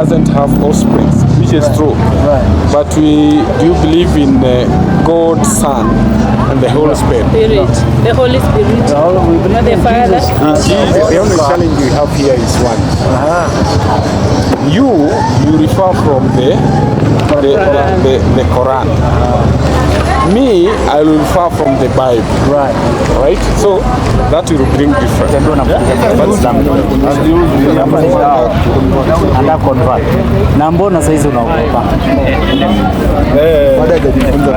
doesn't have offspring, which is true. Right. But we do believe in God, Son, and the Holy Spirit. The Holy Spirit. We believe The in Father. Jesus. The only challenge we have here is one. You refer from the Quran. Me, I will refer from the Bible. Right? So that will bring difference. Na mbona saizi unaogopa?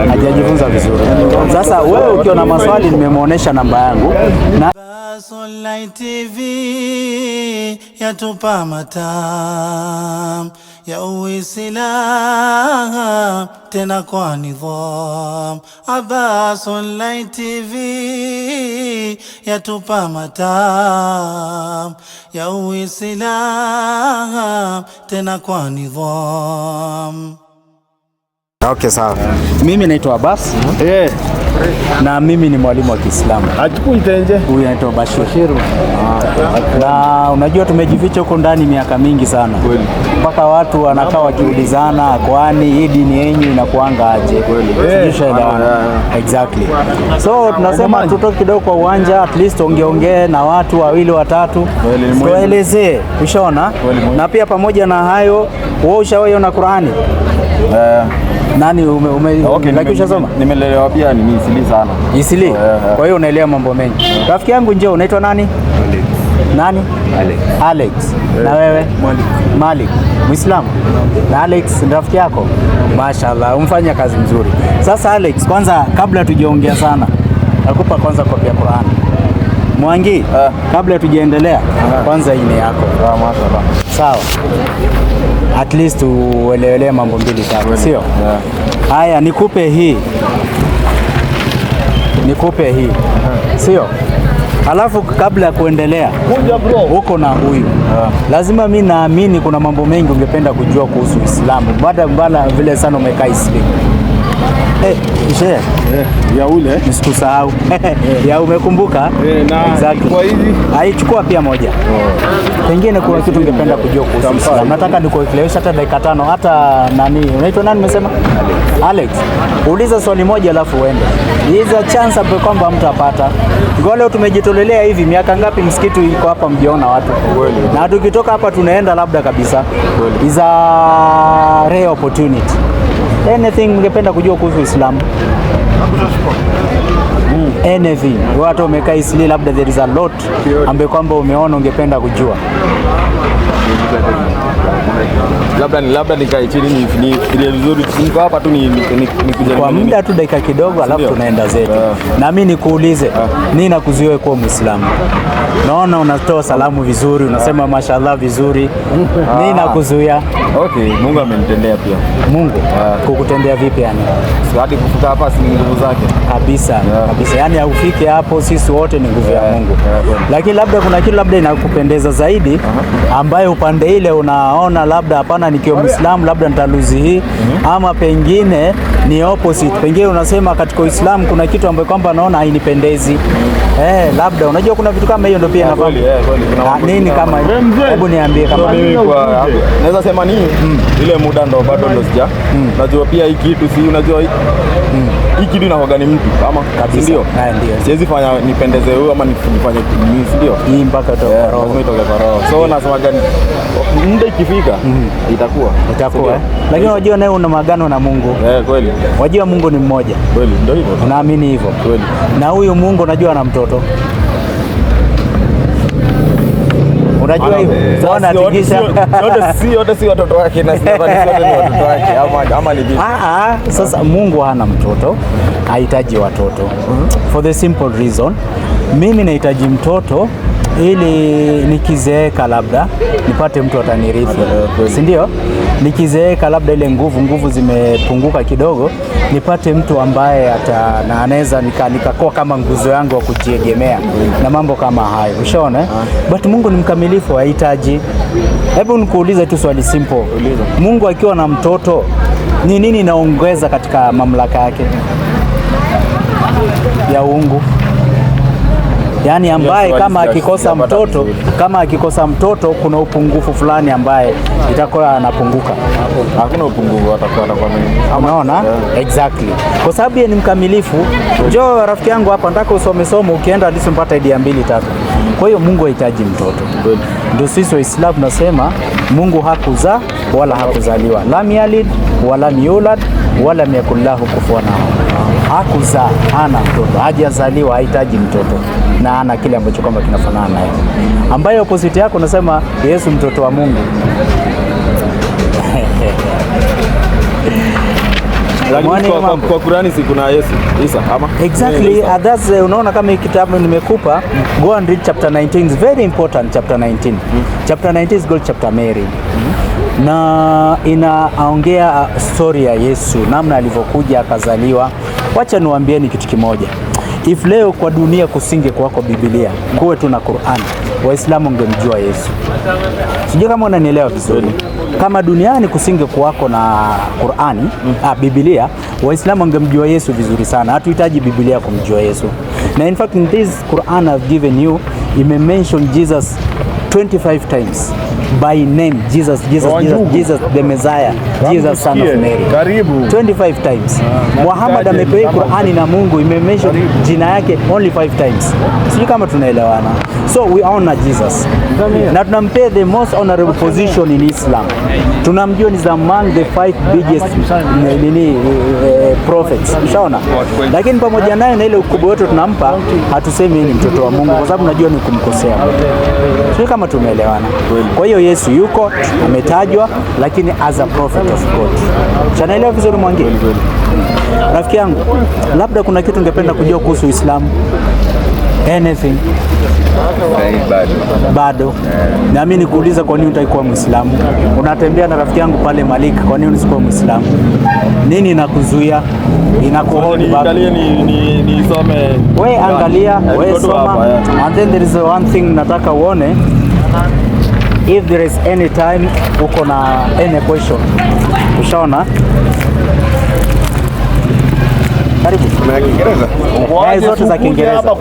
Hajajifunza vizuri. Sasa wewe ukiwa na maswali nimemuonesha namba yangu. Online TV yatupa matam ya Uislamu tena kwa nidham. Abbas Online TV yatupa matam ya Uislamu tena kwa nidham. Okay, sawa. Mimi naitwa Abbas. Na mimi ni mwalimu wa Kiislamu. Huyu anaitwa Bashir. Na unajua tumejificha huko ndani miaka mingi sana. Mpaka watu wanakaa wakiulizana kwani hii dini yenyu inakuanga aje? Exactly. So tunasema tutoke kidogo kwa uwanja, at least ongeongee na watu wawili watatu. Tuelezee, ushaona? Na pia pamoja na hayo, wewe ushawaona Qur'ani? Nani lakini ushasoma? Nimelelewa pia ni Isili sana. Isili? Kwa hiyo unaelewa mambo mengi. Rafiki yangu njoo, unaitwa nani? Nani? Alex. Na wewe? Malik. Muislamu? Na Alex ni rafiki yako? Mashaallah, umfanya kazi mzuri. Sasa Alex, kwanza kabla tujaongea sana, nakupa kwanza kopi ya Qur'an. Mwangi, kabla tujaendelea, kwanza hii ni yako. Mashaallah. Sawa. At least uelewe mambo mbili tatu, sio? Haya, nikupe hii. Sio? Alafu kabla ya kuendelea, uko na huyu. Lazima mimi naamini kuna mambo mengi ungependa kujua kuhusu Uislamu. Baada vile sana umekaa Islam. Ya ule nisikusahau. Ya umekumbuka? Exactly. Kwa hizi haichukua pia moja. Pengine kuna kitu ungependa kujua kuhusu Uislamu. Nataka nikueleweshe hata dakika 5 hata nani. Unaitwa nani umesema? Alex. Uliza swali moja alafu uende. Hizo chance hapo kwamba mtu apata. Ngo leo tumejitolelea hivi miaka ngapi msikiti iko hapa mjiona watu. Na tukitoka hapa tunaenda labda kabisa. Is a rare opportunity. Anything ungependa kujua kuhusu Uislamu? Anything. Watu wamekaa Isli, labda there is a lot ambaye kwamba umeona ungependa kujua. Labda nikae chini nifikirie vizuri. Niko hapa tu ni kwa muda tu dakika kidogo alafu tunaenda zetu. Na mimi nikuulize, nini nakuzuia kuwa Muislamu? Naona unatoa salamu vizuri, unasema mashallah vizuri. Nini nakuzuia? Okay, Mungu amenitendea pia. Mungu? Kukutendea vipi yani? So hadi kufika hapa si nguvu zake. Kabisa. Yaani ufike hapo sisi wote ni nguvu ya Mungu. Lakini labda kuna kitu labda inakupendeza zaidi ambaye upande ile unaona labda hapana nikiwa Muislamu labda nitaluzi hii ama pengine ni opposite. Pengine unasema katika Uislamu kuna kitu ambacho kwamba naona hainipendezi. Labda unajua kuna vitu kama hiyo ndio pia nafahamu. Nini kama hebu niambie kama naweza sema nini? Ile muda ndo bado ndo sija. Unajua pia hii kitu si unajua hii kitu inahoga ni mtu kama kabisa. Ndio. Siwezi fanya nipendeze huyo ama nifanye ndio. Hii mpaka toka roho. Itoke kwa roho. So nasema gani muda ikifika itakuwa. Lakini unajua nawe una maagano na Mungu. Kweli. Wajua Mungu ni mmoja. Kweli, ndio hivyo. Unaamini hivyo? Kweli. Na huyu Mungu unajua ana mtoto. Unajua hivyo? Saona tikisha. Si watoto wake na si watoto wake ama ni vipi? Sasa Mungu hana mtoto, hahitaji watoto. For the simple reason, mimi nahitaji mtoto ili nikizeeka labda nipate mtu atanirithi. Si ndio? Nikizeeka labda ile nguvu zimepunguka kidogo, nipate mtu ambaye anaweza nikakuwa kama nguzo yangu wa kujiegemea na mambo kama hayo. Ushaona? But Mungu ni mkamilifu, hahitaji. Hebu nikuulize tu swali simple. Mungu akiwa na mtoto ni nini inaongeza katika mamlaka yake ya uungu? Yaani ambaye kama akikosa mtoto kuna upungufu fulani ambaye itakuwa anapunguka. Hakuna upungufu, atakuwa Unaona? Exactly. Kwa sababu yeye ni mkamilifu. Njoo rafiki yangu hapa, nataka usome somo, ukienda hadi umpata idea 2 3. Kwa hiyo Mungu hahitaji mtoto. Ndio sisi Waislamu tunasema Mungu hakuzaa wala hakuzaliwa. Lam yalid wala yulad wala yakul lahu kufuwan ahad. Hakuzaa, hana mtoto, hajazaliwa, hahitaji mtoto na ana kile ambacho kwamba kinafanana naye. Ambayo opposite yako unasema Yesu mtoto wa Mungu. Kwa Qur'ani si kuna Yesu Isa ama? Exactly. That's unaona kama kitabu nimekupa, go and read chapter 19. It's very important, chapter 19. Chapter 19 is called chapter Mary. Na inaongea story ya Yesu, namna alivyokuja akazaliwa. Wacha niwaambieni kitu kimoja. If leo kwa dunia kusinge kwako Biblia, kuwe tu na Qur'an, Waislamu wangemjua Yesu. Sijui kama unanielewa vizuri. Kama duniani kusinge kwako na Qur'ani, Biblia, Waislamu wangemjua Yesu vizuri sana. Hatuhitaji Biblia kumjua Yesu. Na in fact in this Quran I've given you, it may mention Jesus 25 times by name. Jesus the Messiah, Jesus son of Mary. Karibu 25 times. Muhammad amepewa Qur'ani na Mungu, imemention jina yake only 5 times. Sijui kama tunaelewana. So we honor Jesus. Na tunampea the most honorable position in Islam. Tunamjua ni among the 5 biggest prophets. Ushaona? Lakini pamoja naye na ile ukubwa wote tunampa, hatusemi ni mtoto wa Mungu kwa sababu najua ni kumkosea. Sio kama tumeelewana. Kwa hiyo Yesu yuko ametajwa, lakini as a prophet of God. Chanaelewa vizuri Mwangi? Rafiki yangu, labda kuna kitu ungependa kujua kuhusu Uislamu? Anything? Bado. Na mimi nikuuliza, kwa nini utaikuwa Muislamu? Unatembea na rafiki yangu pale Malik, kwa nini usikuwa Muislamu? Nini inakuzuia? Inakuhodi bado? Ni some. Wewe angalia, wewe soma. And then there is one thing nataka uone. If there is any time uko na any question. Ushaona? Karibu. Na Kiingereza. Zote za Kiingereza.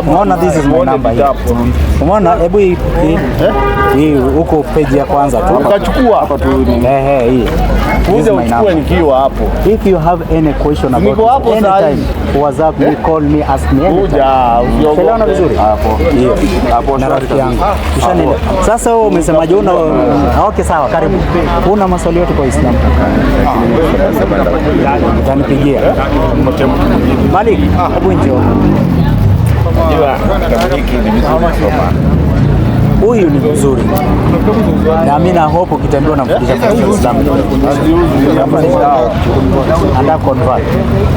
Unaona, this is my number here. Umeona, hebu hii huko page ya kwanza tu. Ukachukua hapa tu. Hii. Kuja uchukue nikiwa hapo. If you have any question about anytime, WhatsApp me, call me, ask me anytime. Kuja, usiogope vizuri. Hapo. Hiyo. Hapo na rafiki yangu. Kishanile. Sasa wewe umesemaje una okay sawa, karibu. Una maswali yote kwa Uislamu? Utanipigia. Malik, hebu njoo. Huyu ni mzuri. Na mimi na hope ukitembea na mfundisha kwa Uislamu. Anda convert.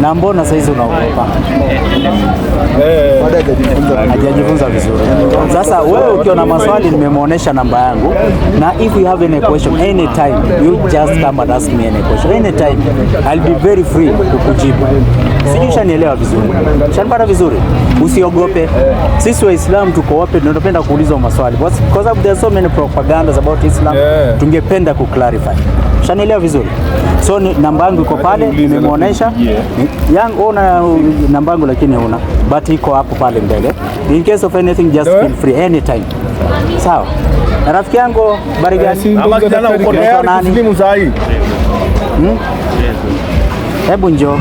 Na mbona saizi unaogopa? Hajajifunza vizuri. Sasa wewe ukiona maswali nimemuonesha namba yangu, na if you have any question anytime you just come and ask me any question anytime, I'll be very free kukujibu. Sijui shanielewa vizuri. Shanipata vizuri. Usiogope. Sisi Waislamu tuko wapi, tunapenda kuulizwa maswali. Because there are so many propagandas about Islam. Tungependa ku-clarify. Shanielewa vizuri. So namba yangu iko pale, nimemuonesha. Yangu una namba yangu lakini huna. But iko hapo pale mbele. In case of anything just feel free anytime. Sawa. Na rafiki yangu Barigani. Ama kijana uko tayari kusilimu saa hii? Hebu njoo.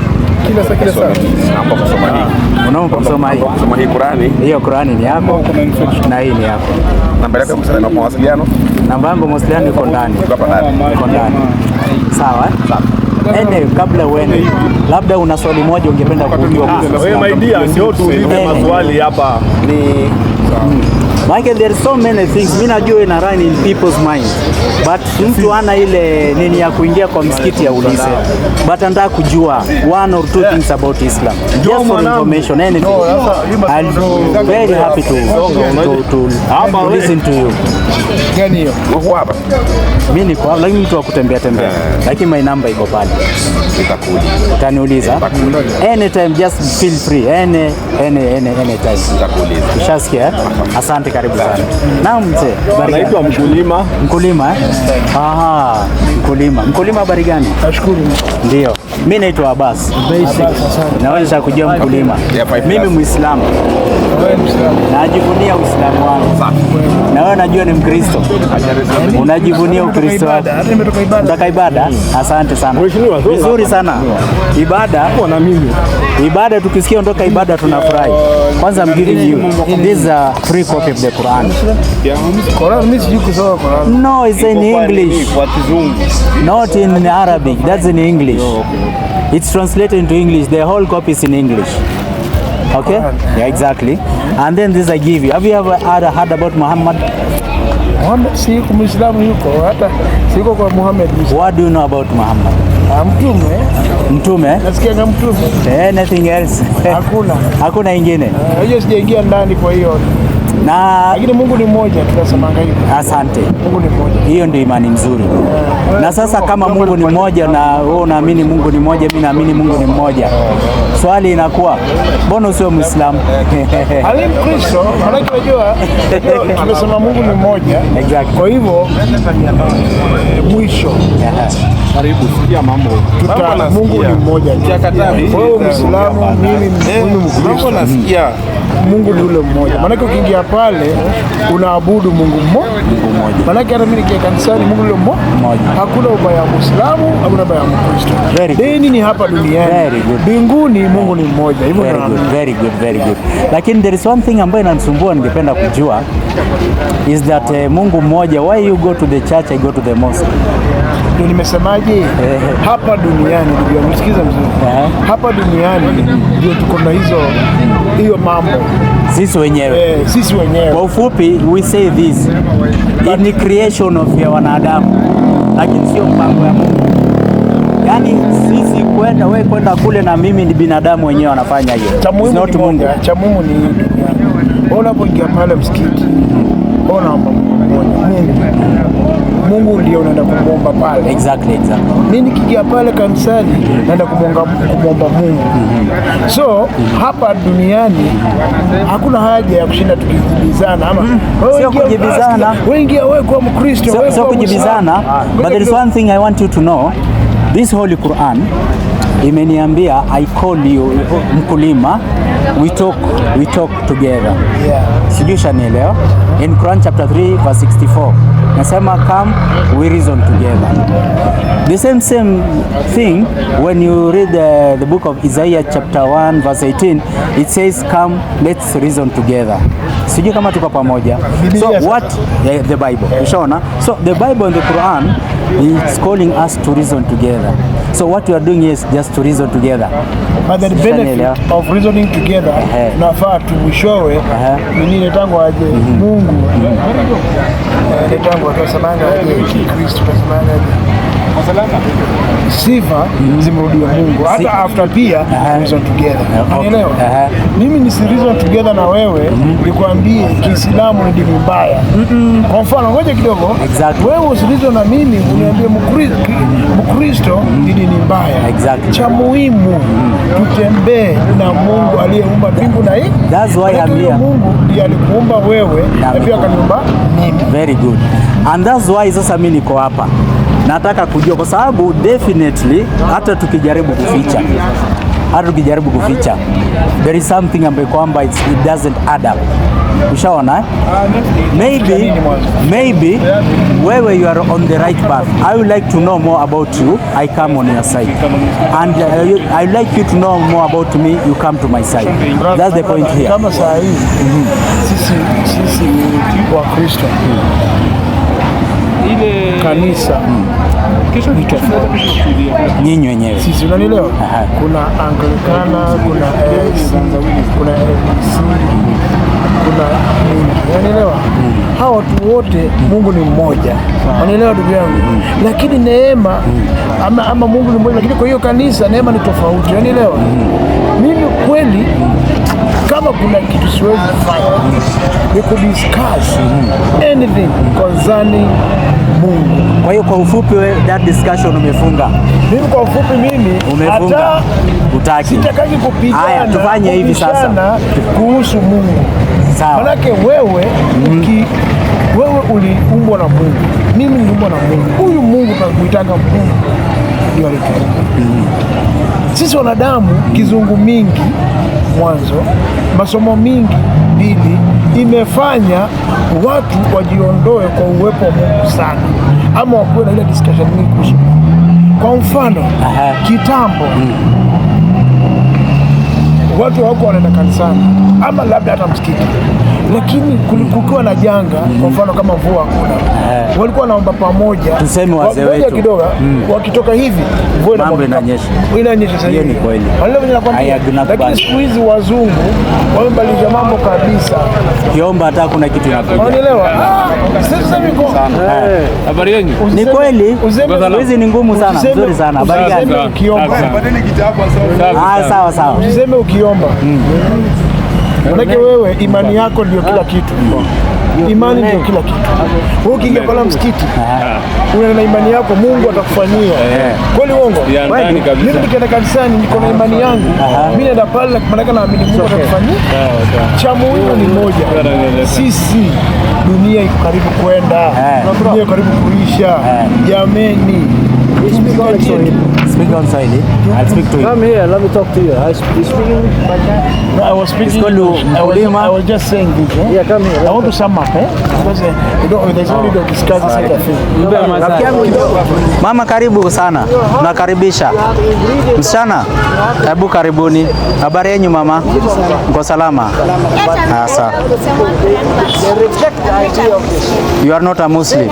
Kila saa. Hapa kusoma hii. Unaomba kusoma hii. Kusoma hii Qurani. Hiyo Qurani ni yako na hii ni yako. Namba yako ya mawasiliano? Namba yangu mawasiliano iko ndani. Iko ndani. Sawa? Sawa. Kabla uende, labda una swali moja ungependa kujua kuhusu. Wewe my dear, ndio tuulize maswali hapa. Ni Michael, there are so many things. Mimi najua ina run in people's mind. But mtu ana ile nini ya kuingia kwa msikiti ya ulize. But anataka kujua one or two things about Islam. Just for information, anything. I'll be very happy to listen to you. gani hiyo? Uko hapa? Mimi niko hapa, lakini mtu wa kutembea tembea. Lakini my number iko pale. Nitakuja. Utaniuliza. Anytime, just feel free. Any time. Nitakuuliza. Ushasikia? Asante, karibu sana. Naam mzee. Naitwa Mkulima. Mkulima eh? Aha, mkulima. Mkulima habari gani? Nashukuru. Ndio. Mimi naitwa Abbas. Naweza kujua mkulima. Mimi Muislamu. Najivunia Uislamu wangu. Na wewe najua ni Mkristo. Unajivunia Ukristo wako. Kutoka ibada. Asante sana. Vizuri sana. Ibada tukisikia ondoka ibada tunafurahi. Kwanza I'm giving you. This is a free copy of the Quran. No, it's in English. Not in Arabic. That's in English. It's translated into English. The whole copy is in English. Okay? Yeah, exactly. And then this I give you. Have you ever heard about Muhammad? Siku Muislamu yuko hata siko kwa Muhammad. What do you know about Muhammad? Mtume. Mtume? Nasikia kama mtume. Anything else? Hakuna. Hakuna ingine. Hiyo sijaingia ndani kwa hiyo. Lakini Mungu ni mmoja, tunasemanga hivyo. Asante. Mungu ni mmoja. Hiyo ndio imani nzuri. Na sasa kama Mungu ni mmoja na wewe unaamini Mungu ni mmoja, mimi naamini Mungu ni mmoja. Swali inakuwa, mbona usiwe Muislamu? Ali Mkristo, unajua tunasema Mungu ni mmoja. Exactly. Kwa hivyo mwisho. Karibu sikia mambo. Mungu ni mmoja. Wewe Muislamu, mimi Mkristo. Nasikia Mungu ni ule mmoja. Maana ukiingia pale unaabudu Mungu mmoja. Maana hata mimi nikienda kanisani Mungu yule mmoja. Hakuna ubaya wa Muislamu, hakuna ubaya wa Mkristo. Dini ni hapa duniani. Mbinguni Mungu ni mmoja. Hivyo Very good. Lakini there is one thing ambayo inanisumbua ningependa kujua is that Mungu mmoja, why you go to the church, I go to the mosque? Ndio nimesemaje? Hapa duniani ndio msikiza mzuri. Hapa duniani ndio tuko na hiyo mambo. Sisi wenyewe. Sisi wenyewe. Kwa ufupi we say this. Ni creation of ya wanadamu. Lakini sio mpango ya Mungu. Yaani sisi kwenda kule na mimi ni binadamu wenyewe wanafanya hiyo. Cha muhimu ni Mungu. Cha muhimu ni duniani. Unapoingia pale msikiti, unaomba Mungu ndio unaenda kumwomba pale. Exactly. Mimi nikiingia pale kanisani naenda kumwomba Mungu. So hapa duniani hakuna haja ya kushinda tukijibizana ama sio kujibizana. Wewe kwa Mkristo, wewe sio kujibizana. But there is one thing I want you to know. This Holy Quran imeniambia I call you mkulima, we talk together. Sijui shanielewa. In Quran chapter 3 verse 64 nasema come we reason together. The same thing when you read the book of Isaiah chapter 1 verse 18, it says come let's reason together. Sijui kama tuko pamoja. So what the Bible ushaona. So the Bible and the Quran is calling us to reason together. So what we are doing is just to reason together. But the benefit of reasoning together nafaa tuwishowe nini tangu aje Mungu tangu akasemanga aje Kristo akasemanga sifa zimrudia Mungu hata after pia reason together. Unaelewa? Mimi ni reason together na wewe nikwambie Kiislamu ni dini mbaya. Kwa mfano ngoja kidogo. Wewe usireason na mimi uniambie Mkristo dini ni mbaya. Cha muhimu tutembee na Mungu aliyeumba mbingu na nchi. That's why I'm here. Mungu ndiye alikuumba wewe na pia akaniumba mimi. Very good. And that's why sasa mimi niko hapa. Nataka kujua kwa sababu definitely hata tukijaribu kuficha there is something ambayo kwamba it doesn't add up. Ushaona? Maybe wewe you are on the right path. I would like to know more about you. I come on your side. And I would like you to know more about me. You come to my side. That's the point here. Kama saa hii sisi wa Kristo ile kanisa ni tofauti. Nyinyi wenyewe. Sisi unanielewa? Kuna Anglikana, kuna kuna unanielewa? Hawa watu wote Mungu ni mmoja. Unanielewa ndugu yangu? Lakini neema ama Mungu ni mmoja lakini kwa hiyo kanisa neema ni tofauti. Unanielewa? Mimi kweli kama kuna kitu siwezi kufanya ni kudiscuss anything concerning Mungu. Kwa hiyo kwa ufupi that discussion umefunga. Mimi kwa ufupi umefunga. Hata utaki. Sitaki kupigana. Haya tufanye hivi sasa kuhusu Mungu. Sawa. Manake wewe wewe uliumbwa na Mungu. Mimi niliumbwa na Mungu. Huyu Mungu tunamuitaga Mungu. ndio alituumba. Sisi wanadamu kizungu mingi mwanzo, masomo mingi mbili, imefanya watu wajiondoe kwa uwepo wa Mungu sana, ama wakuwe na ile discussion mingi kuhusu. Kwa mfano kitambo watu wako wanaenda kanisani ama labda hata msikiti, lakini kukiwa na janga, kwa mfano kama mvua hakuna, walikuwa wanaomba pamoja, tuseme wazee wetu kidogo, wakitoka hivi mvua inanyesha sasa hivi. Ni kweli. Lakini siku hizi wazungu wamebadilisha mambo kabisa, kiomba hata kuna kitu inakuja. Unaelewa? Sasa miko Habari yenu? Ni kweli. Hizi ni ngumu sana, nzuri sana. Habari gani? Ukiomba. Sawa. Usiseme ukiomba. Manake wewe imani yako ndio kila kitu. Imani ndio kila kitu. Wewe ukiingia kwa msikiti, una imani yako, Mungu atakufanyia. Kweli uongo? Mimi nikienda kanisani niko na imani yangu. Mimi naenda pale maana naamini Mungu atakufanyia. Cha muhimu ni moja. Sisi dunia iko karibu kwenda. Dunia iko karibu kuisha. Jameni. Speak on Swahili. I'll speak to you. Come here, let me talk to you. I speak No, I was speaking. I was just saying this. Yeah, come here. I want to sum up, because there's only to discuss this other thing. Mama, karibu sana. Nakaribisha. Msichana, hebu karibuni. Habari yenu mama? Mko salama? Sawa. You are not a Muslim.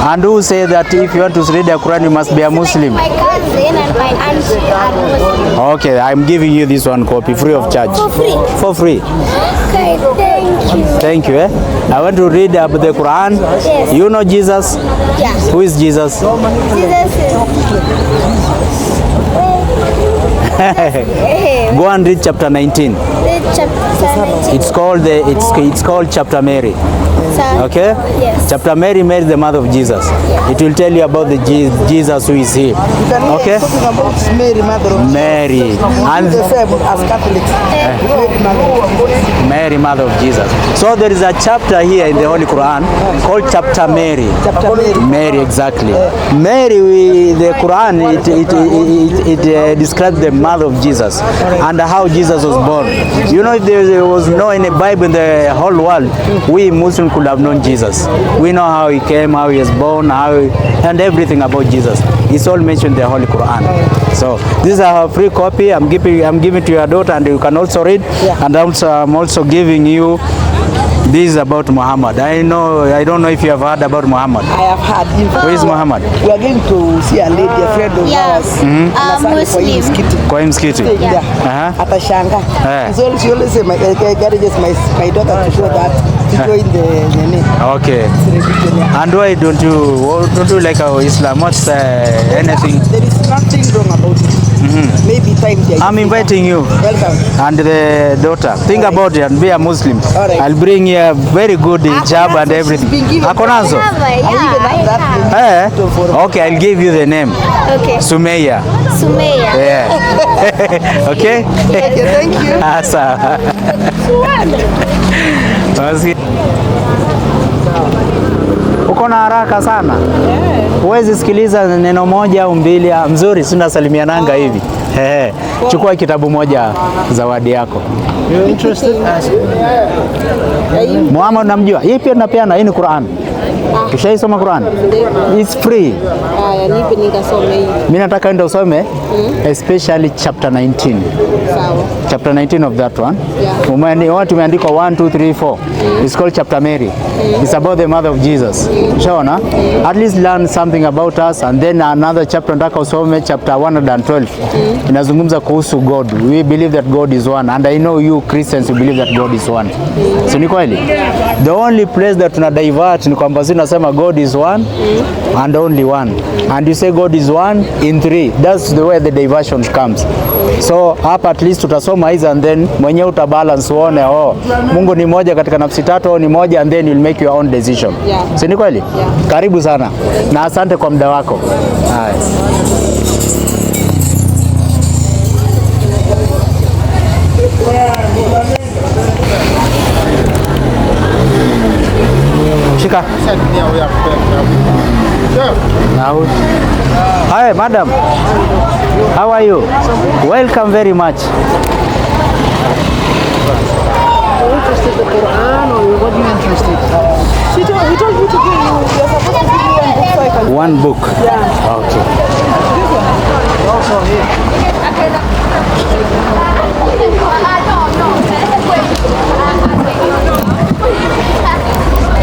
And who say that if you want to read the Quran you must be a Muslim? My cousin and my auntie are Muslim. Okay, I'm giving you this one copy free of charge. For free? For free. Okay, thank you. Thank you. I want to read the Quran. Yes. You know Jesus? Yeah. Who is Jesus? Jesus is... Go and read chapter 19. Chapter 19. It's called chapter Mary. Okay? Yes. Chapter Mary married the mother of Jesus. It will tell you about the Jesus who is here. Okay? Talking about Mary, mother of Mary. And the same as Catholics. Mary, mother of Jesus. So there is a chapter here in the Holy Quran called chapter Mary. Chapter Mary. Mary, exactly. Mary, the Quran, it describes the mother of Jesus and how Jesus was born. You know, if there was no any Bible in the whole world, we Muslims could have known Jesus. We know how he came, how he was born, and everything about Jesus. It's all mentioned in the Holy Quran. So this is a free copy. I'm giving to your daughter, and you can also read. Yeah. And I'm also giving you this about Muhammad. I don't know if you have heard about Muhammad. I have heard. Who is Muhammad? We are going to see a lady, a friend of ours. Muslim. Kwa msikiti. Yeah. Atashanga. She always say, my daughter to show that. To join the name. Okay. And why don't you like our Islam? What's anything? There is nothing wrong about it. Maybe time. I'm inviting you. Welcome. And the daughter. Think about it and be a Muslim. Right. I'll bring you a very good hijab and everything. Akonazo? Okay, I'll give you the name. Okay. Sumeya. Yeah. Okay? Okay, thank you. Asa. Uko na haraka sana. Huwezi sikiliza neno moja au mbili mzuri, sina salimiananga hivi. Chukua kitabu moja zawadi yako. You're interested? Muhammad namjua. Hii pia tunapeana, hii ni Quran. Ushaisoma Quran? It's free. Nipe nikasome hii. Mimi nataka enda usome especially chapter 19. Sawa. Chapter 19 of that one. Yeah. Tumeandikwa 1 2 3 4. It's called chapter Mary. It's about the mother of Jesus. Shaona? At least learn something about us, and then another chapter nataka usome chapter 112. Inazungumza kuhusu God. We believe that God is one, and I know you Christians you believe that God is one. So ni kweli? The only place that tuna divert ni kwamba nasema God is one and only one, and you say God is one in three. That's the way the diversion comes. So hapa at least tutasoma hizi, and then mwenyewe utabalance uone Mungu ni moja katika nafsi tatu au ni moja, and then you'll make your own decision. Si ni kweli? Karibu sana na asante kwa muda wako. Shika. Now. Hi, madam. How are you? Welcome very much. Are you interested in the Quran or what are you interested in? He told me to give you, you're supposed to give me one book so I can... One book? Yeah. Okay. Also here.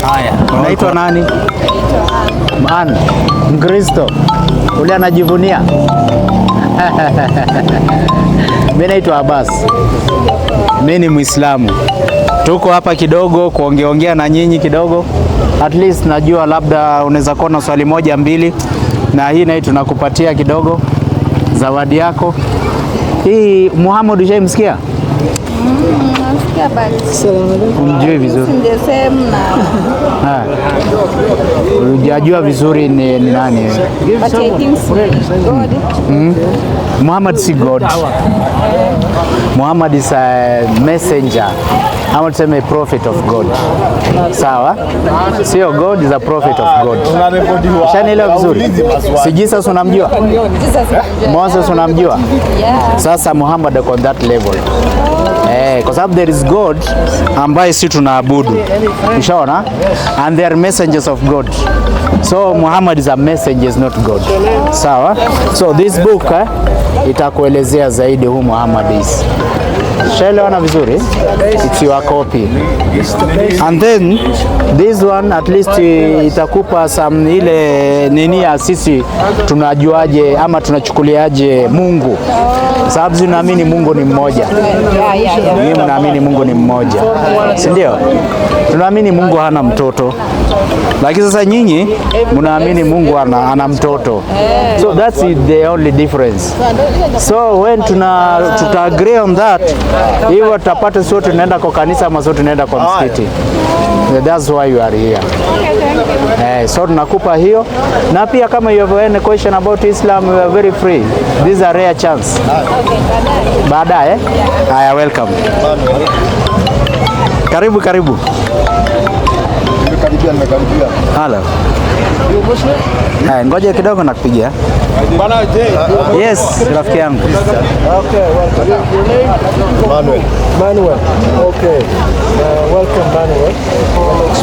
Haya, unaitwa nani? Man, Mkristo. Ule anajivunia. Mimi naitwa Abbas. Mimi ni Muislamu. Tuko hapa kidogo kuongeongea na nyinyi kidogo. At least najua labda unaweza kuwa na swali moja mbili, na hii nayo tunakupatia kidogo zawadi yako. Hii Muhammad ushaimsikia? Nasikia bali. Umjui vizuri? The same na. Unajua vizuri ni nani? But I think God. Muhammad si God. Muhammad is a messenger. Ama tuseme a prophet of God. Sawa? Sio God, is a prophet of God. Shanielewa vizuri? Si Jesus unamjua? Moses unamjua? Sasa Muhammad ako on that level. Kwa sababu there is God ambaye si tunaabudu. Ushaona? And they are messengers of God. So Muhammad is a messenger, is not God. Sawa? So this book itakuelezea zaidi who Muhammad is. Shaelewana vizuri? It's your copy. And then this one at least itakupa some ile nini ya sisi tunajuaje ama tunachukuliaje Mungu. Sababu tunaamini Mungu ni mmoja. Mimi naamini Mungu ni mmoja. Si ndio? Tunaamini Mungu hana mtoto. Lakini sasa nyinyi mnaamini Mungu ana mtoto. So that's the only difference. So when tuta agree on that, hivyo tutapata sote tunaenda kwa kanisa ama sote tunaenda kwa msikiti. That's why you are here. So tunakupa hiyo, na pia kama you have any question about Islam, you are very free. This is a rare chance. Baadaye. Haya, welcome. Karibu. Nimekaribia. Hello. You Muslim? Ngoja kidogo nakupigia. Yes, rafiki yangu. Okay, welcome. Your name? Manuel. Okay. Welcome, Manuel.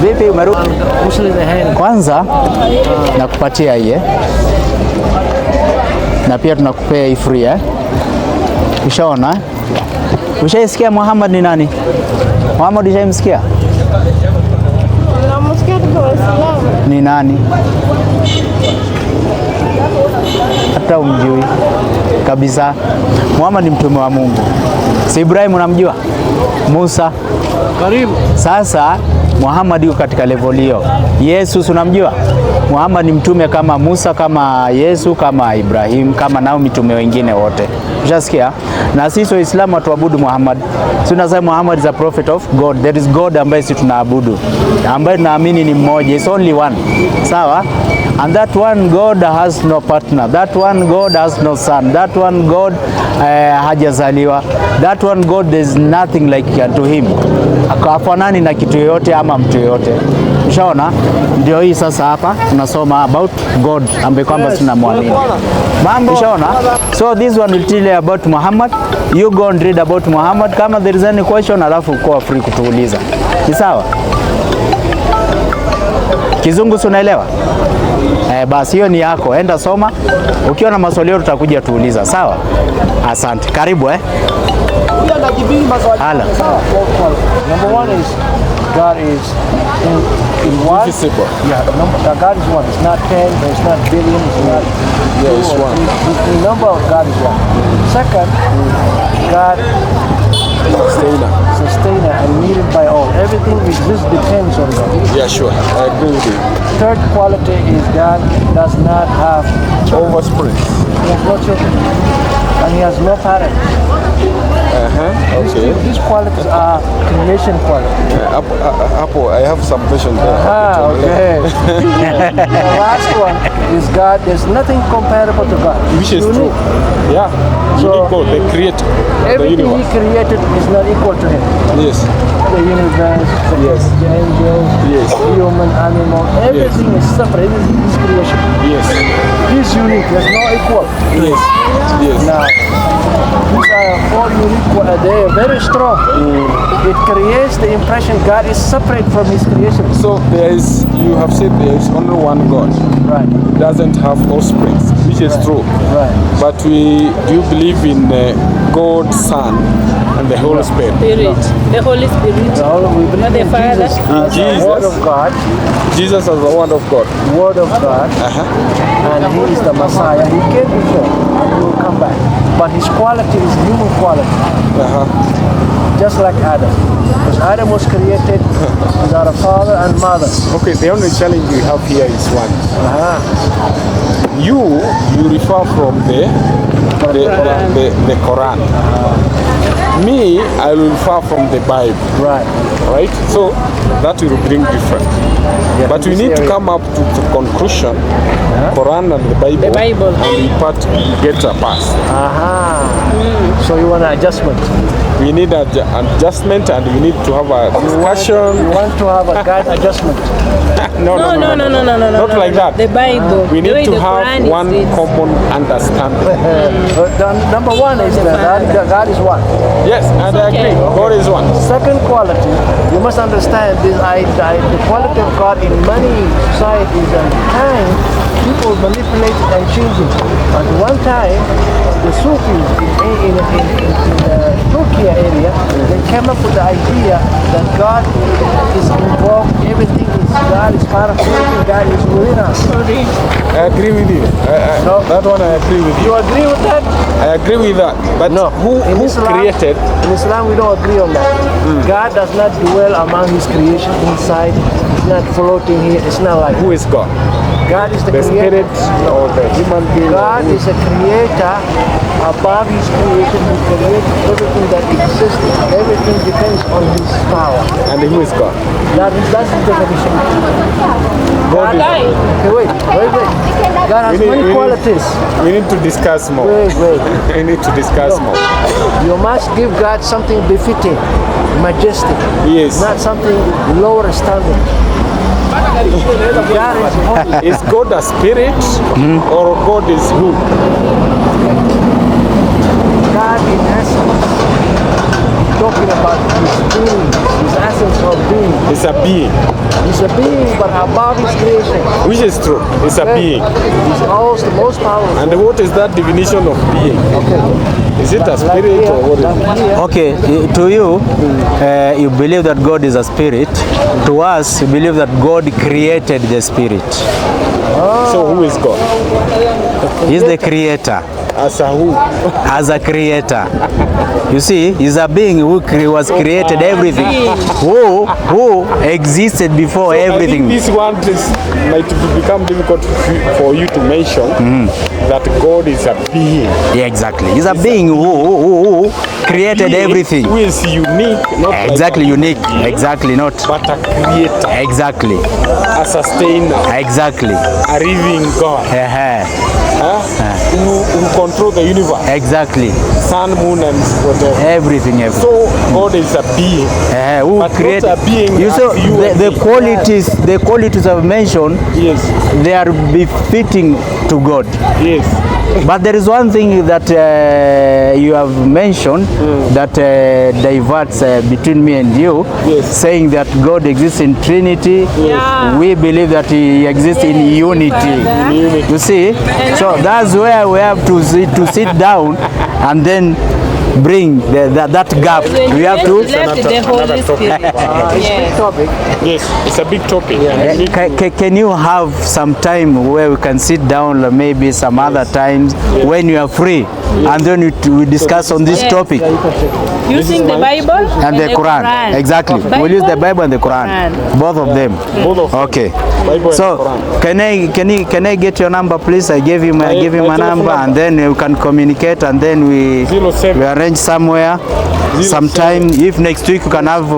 Vipi umerudi? Muslim hand. Kwanza nakupatia hii na pia tunakupea hii free Ushaona? Ushaisikia Muhammad ni nani? Muhammad ushaimsikia? Ni nani? Hata umjui kabisa. Muhammad ni mtume wa Mungu. Si Ibrahim unamjua? Musa. Karibu. Sasa Muhammad yuko katika level hiyo. Yesu unamjua? Muhammad ni mtume kama Musa, kama Yesu, kama Ibrahim, kama nao mitume wengine wote. Ushasikia? Na sisi Waislamu hatuabudu Muhammad. Sisi tunasema Muhammad is a prophet of God. There is God ambaye sisi tunaabudu, ambaye tunaamini ni mmoja. It's only one. Sawa? And that one God has no partner. That one God has no son. That one God hajazaliwa. That one God, there is nothing like unto him. Akafanani na kitu yoyote ama mtu yoyote. Ushaona? Ndio hii sasa hapa tunasoma about God ambaye kwamba tunamwamini. Ushaona? So this one will tell you about Muhammad. You go and read about Muhammad. Kama there is any question, alafu uko free kutuuliza. Ni sawa? Kizungu unaelewa? Basi hiyo ni yako. Enda soma. Ukiwa na maswali yote tutakuja tuuliza. Sawa? Asante. Karibu Hala. Number one is God is in one. Yeah, God is one. It's not 10, it's not billion, it's not it's one. The number of God is one. Second, God sustainer and needed by all. Everything exists depends on God. Yeah, sure. I agree with you. Third quality is God does not have Overspring. He has no children. And he has no parents. Okay. These qualities are creation qualities. Apple, I have some question there. Okay. The last one is God. There's nothing comparable to God. Which is true. Yeah. So God, the creator of the everything universe. he created is not equal to him. Yes. the universe, the angels, human, animal, everything is separate. This is His creation. Yes. He's unique. There's no equal. Yes. Yes. Now, these are all unique. They are very strong. It creates the impression God is separate from His creation. So you have said there is only one God. Right. Doesn't have offspring, which is true. Right. But do you believe in God, Son, and the Holy Spirit? The Holy Spirit. We believe The in Father. Jesus as the Word of God. Jesus as the Word of God. Word of God. And He is the Messiah. He came before. And He will come back. But His quality is human quality. Just like Adam. Because Adam was created without a father and mother. Okay, the only challenge we have here is one. You refer from the Quran. Me, I will refer from the Bible. Right? So that will bring different. But we need to come up to the conclusion. Quran and the Bible. And we get a pass. So you want an adjustment? We need an adjustment, and we need to have a discussion. You want to have a God adjustment? No. Not like that. The Bible. We need to have one common understanding. Number one is that God is one. Yes, and I agree. God is one. Second quality, you must understand this. The quality of God in many societies and times, people manipulate it and change it. At one time, the Sufis in the Turkey area, they came up with the idea that God is involved, everything is God is part of everything, God is within us. I agree with you. That one I agree with you. You agree with that? I agree with that. But No. who created? In Islam, we don't agree on that. God does not dwell among His creation inside. He's not floating here. It's not like Who is God? God is the The creator. spirit or the human being? God is a creator above His creation. He created everything that exists. Everything depends on His power. And who is God? That's the definition. God is. Okay, wait. God has many qualities. We need to discuss more. Wait. We need to discuss more. You must give God something befitting, majestic. Yes. Not something lower standard. God is holy. Is God a spirit or God is who? God in essence, talking about His being, His essence of being. It's a being. He's a being, but above His creation. Which is true. It's a being. He's the most powerful. And what is that definition of being? Is it a spirit or what is it? Okay, to you, you believe that God is a spirit. To us, you believe that God created the spirit. So who is God? He's the creator. As a who? As a creator. You see, he's a being who was created everything. Who existed before everything. I think this one might become difficult for you to mention that God is a being. Yeah, exactly. He's a being who created everything. Who is unique, not exactly like unique. Exactly not. But a creator. Exactly. A sustainer. Exactly. A living God. Who control the universe. Exactly. Sun, moon, and whatever. Everything. So God is a being. Who but created not a being. You saw the qualities I've mentioned. Yes. They are befitting to God. Yes. But there is one thing that you have mentioned that diverts between me and you, saying that God exists in Trinity. Yeah. We believe that He exists in unity. You see, so that's where we have to sit down and then bring that gap. We have to. The Holy Spirit. Yes, it's a big topic. Can you have some time where we can sit down, maybe some other times when you are free, and then we discuss on this topic? Using the Bible and the Quran. Exactly. We'll use the Bible and the Quran. Both of them. Okay. So can I get your number, please? I give you my number, and then we can communicate, and then we arrange somewhere, sometime. If next week you can have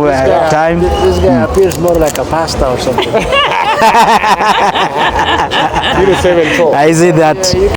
time. This guy appears more like a pastor or something. I see that.